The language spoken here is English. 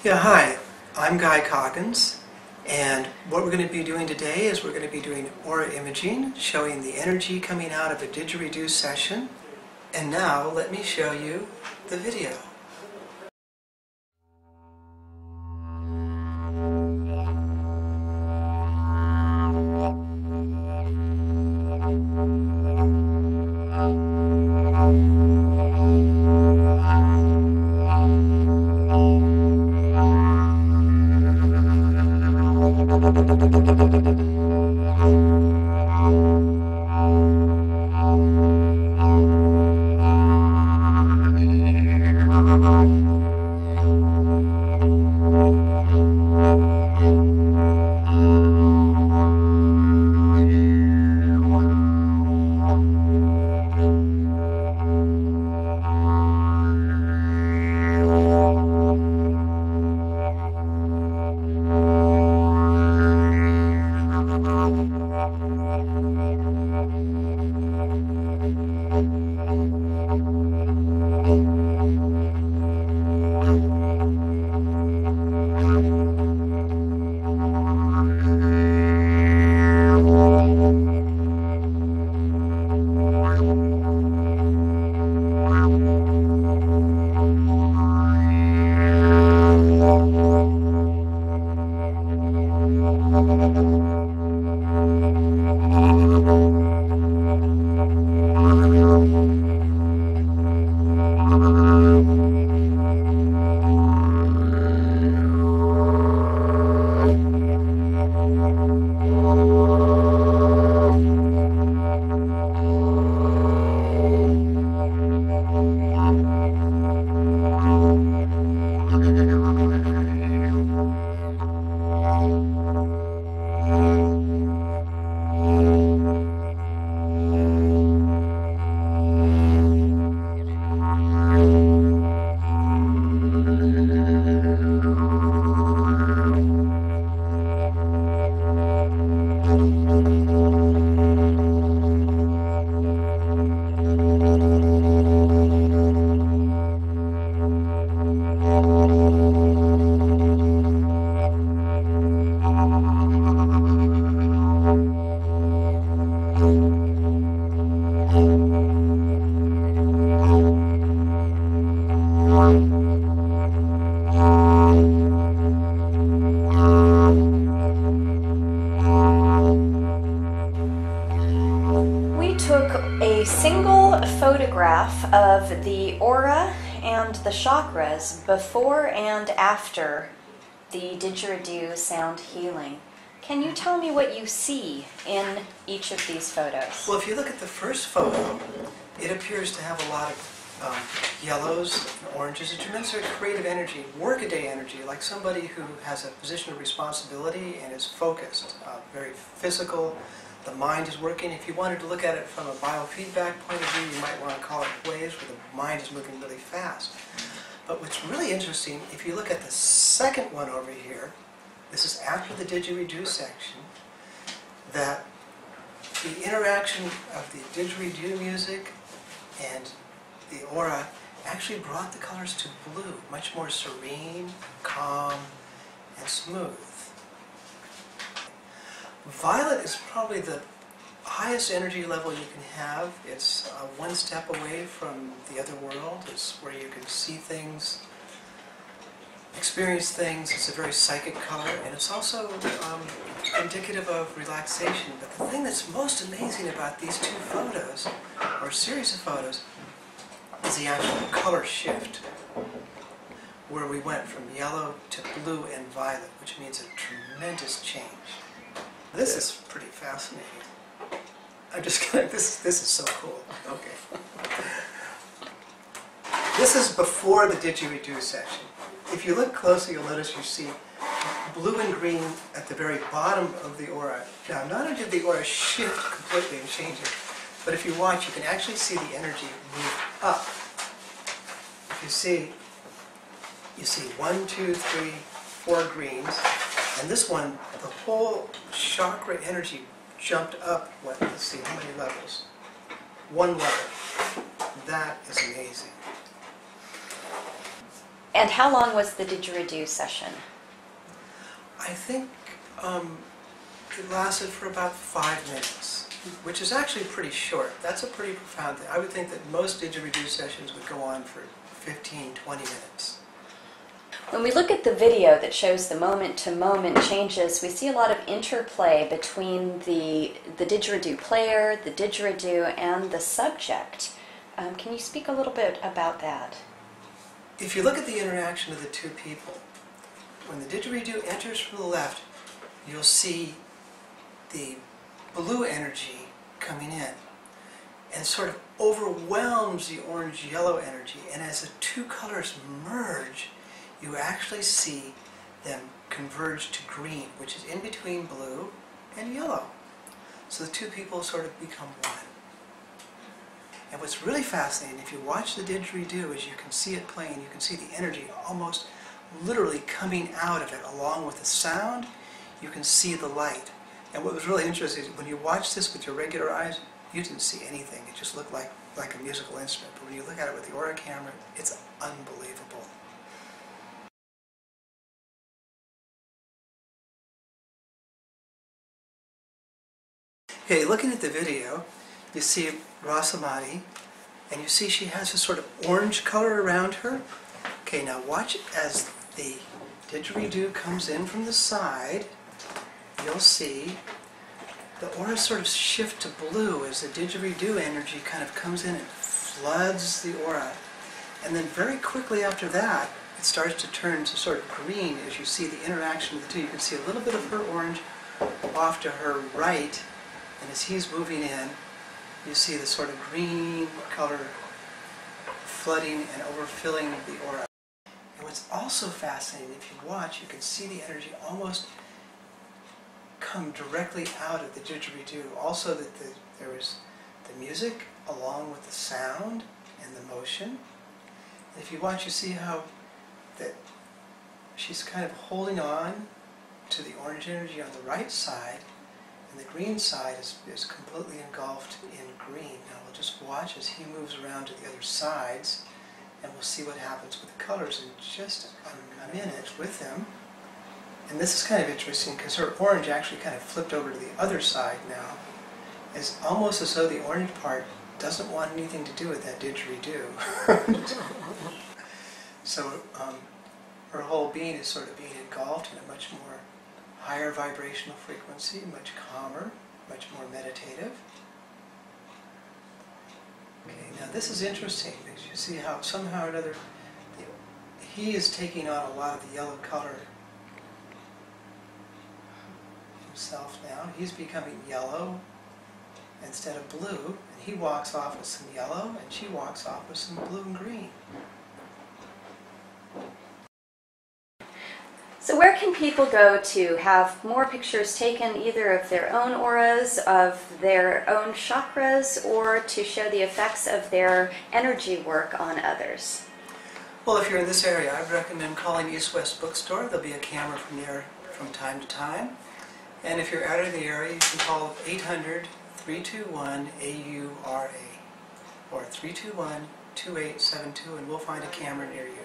Yeah, hi, I'm Guy Coggins, and what we're going to be doing today is we're going to be doing aura imaging, showing the energy coming out of a didgeridoo session. And now let me show you the video. We took a single photograph of the aura and the chakras before and after the didgeridoo sound healing. Can you tell me what you see in each of these photos? Well, if you look at the first photo, it appears to have a lot of yellows and oranges, a tremendous creative energy, workaday energy, like somebody who has a position of responsibility and is focused, very physical. The mind is working. If you wanted to look at it from a biofeedback point of view, you might want to call it waves, where the mind is moving really fast. But what's really interesting, if you look at the second one over here, this is after the didgeridoo section, that the interaction of the didgeridoo music and the aura actually brought the colors to blue, much more serene, calm, and smooth. Violet is probably the highest energy level you can have. It's one step away from the other world. It's where you can see things, experience things. It's a very psychic color, and it's also indicative of relaxation. But the thing that's most amazing about these two photos, or series of photos, is the actual color shift, where we went from yellow to blue and violet, which means a tremendous change. This is pretty fascinating. I'm just kidding. This is so cool. Okay. This is before the didgeridoo section. If you look closely, you'll notice you see blue and green at the very bottom of the aura. Now, not only did the aura shift completely and change it, but if you watch, you can actually see the energy move up. If you see 1, 2, 3, 4 greens, and this one, the whole chakra energy jumped up, let's see, how many levels? 1 level. That is amazing. And how long was the didgeridoo session? I think it lasted for about 5 minutes, which is actually pretty short. That's a pretty profound thing. I would think that most didgeridoo sessions would go on for 15, 20 minutes. When we look at the video that shows the moment-to-moment changes, we see a lot of interplay between the didgeridoo player, the didgeridoo, and the subject. Can you speak a little bit about that? If you look at the interaction of the two people, when the didgeridoo enters from the left, you'll see the blue energy coming in and sort of overwhelms the orange-yellow energy. And as the two colors merge, you actually see them converge to green, which is in between blue and yellow. So the two people sort of become one. And what's really fascinating, if you watch the didgeridoo, is you can see it playing, you can see the energy almost literally coming out of it along with the sound. You can see the light. And what was really interesting is when you watch this with your regular eyes, you didn't see anything. It just looked like a musical instrument. But when you look at it with the Aura camera, it's unbelievable. Okay, looking at the video, you see Rasamati, and you see she has a sort of orange color around her. Okay, now watch as the didgeridoo comes in from the side. You'll see the aura sort of shift to blue as the didgeridoo energy kind of comes in and floods the aura. And then very quickly after that, it starts to turn to sort of green as you see the interaction of the two. You can see a little bit of her orange off to her right, and as he's moving in, you see the sort of green color flooding and overfilling the aura. And what's also fascinating, if you watch, you can see the energy almost come directly out of the didgeridoo. Also that there is the music along with the sound and the motion. And if you watch, you see how that she's kind of holding on to the orange energy on the right side, and the green side is completely engulfed in green. Now we'll just watch as he moves around to the other sides, and we'll see what happens with the colors in just a minute with them. And this is kind of interesting because her orange actually kind of flipped over to the other side now. It's almost as though the orange part doesn't want anything to do with that didgeridoo. So her whole being is sort of being engulfed in a much more higher vibrational frequency, much calmer, much more meditative. Okay, now this is interesting because you see how somehow or another he is taking on a lot of the yellow color himself now. He's becoming yellow instead of blue, and he walks off with some yellow and she walks off with some blue and green. So where can people go to have more pictures taken either of their own auras, of their own chakras, or to show the effects of their energy work on others? Well, if you're in this area, I'd recommend calling East West Bookstore. There'll be a camera from there from time to time. And if you're out of the area, you can call 800-321-AURA or 321-2872, and we'll find a camera near you.